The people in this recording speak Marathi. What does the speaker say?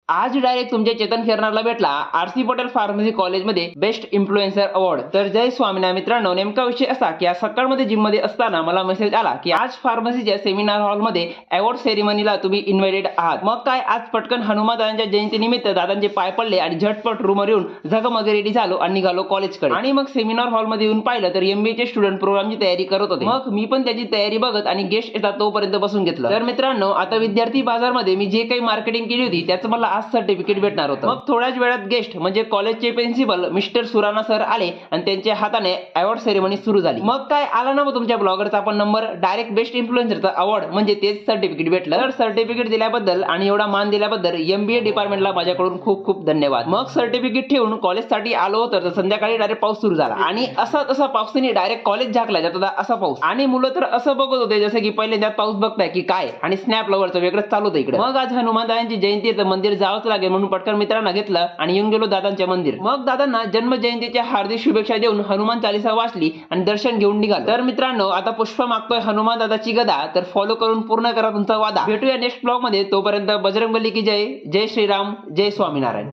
आज डायरेक्ट तुमच्या चेतन खेरनारला भेटला आरसी पटेल फार्मसी कॉलेजमध्ये बेस्ट इन्फ्लुएन्सर अवॉर्ड। तर जय स्वामीनारायण मित्रांनो, नेमका विषय असा की आज सकाळमध्ये जिम मध्ये असताना मला मेसेज आला की आज फार्मसीच्या सेमिनार हॉलमध्ये अवॉर्ड सेरेमनीला तुम्ही इन्व्हाइटेड आहात। मग काय, आज पटकन हनुमान दादांच्या जयंतीनिमित्त दादांचे पाय पडले आणि झटपट रूमवर येऊन झगमग रेडी झालो आणि निघालो कॉलेजकडे। आणि मग सेमिनार हॉलमध्ये येऊन पाहिलं तर एमबीए चे स्टुडंट प्रोग्रामची तयारी करत होते। मग मी पण त्याची तयारी बघत आणि गेस्ट येतात तोपर्यंत बसून घेतलं। तर मित्रांनो, आता विद्यार्थी बाजारमध्ये मी जे काही मार्केटिंग केली होती त्याचं मला आज सर्टिफिकेट भेटणार होतं। मग थोड्याच वेळात गेस्ट म्हणजे कॉलेजचे प्रिन्सिपल मिस्टर सुराणा सर आले आणि त्यांच्या हाताने अवॉर्ड सेरेमनी सुरू झाली। मग काय, आला ना तुमच्या ब्लॉगरचा पण नंबर, डायरेक्ट बेस्ट इन्फ्लुएन्सरचा अवॉर्ड म्हणजे तेच सर्टिफिकेट भेटलं। तर सर्टिफिकेट दिल्याबद्दल आणि एवढा मान दिल्याबद्दल एमबीए डिपार्टमेंटला माझ्याकडून खूप खूप धन्यवाद। मग सर्टिफिकेट ठेवून कॉलेजसाठी आलो तर संध्याकाळी डायरेक्ट पाऊस सुरू झाला आणि असा तसा पावसाने डायरेक्ट कॉलेज झाकला जात होता असा पाऊस। आणि मुलं तर असं बघत होते जसं की पहिल्यांदा पाऊस बघताय की काय, आणि स्नॅप लवरचं वेगळंच चालू होतं इकडे। मग आज हनुमान दादांची जयंती आहे तर मंदिर जावंच लागेल म्हणून पटकन मित्रांना घेतलं आणि येऊन गेलो दादांच्या मंदिर। मग दादांना जन्म जयंतीच्या हार्दिक शुभेच्छा देऊन हनुमान चालीसा वाचली आणि दर्शन घेऊन निघालो। तर मित्रांनो, आता पुष्प मागतोय हनुमान दादाची गदा, तर फॉलो करून पूर्ण करा तुमचा वादा। भेटूया नेक्स्ट ब्लॉग मध्ये, तोपर्यंत बजरंगबली की जय, जय श्रीराम, जय स्वामीनारायण।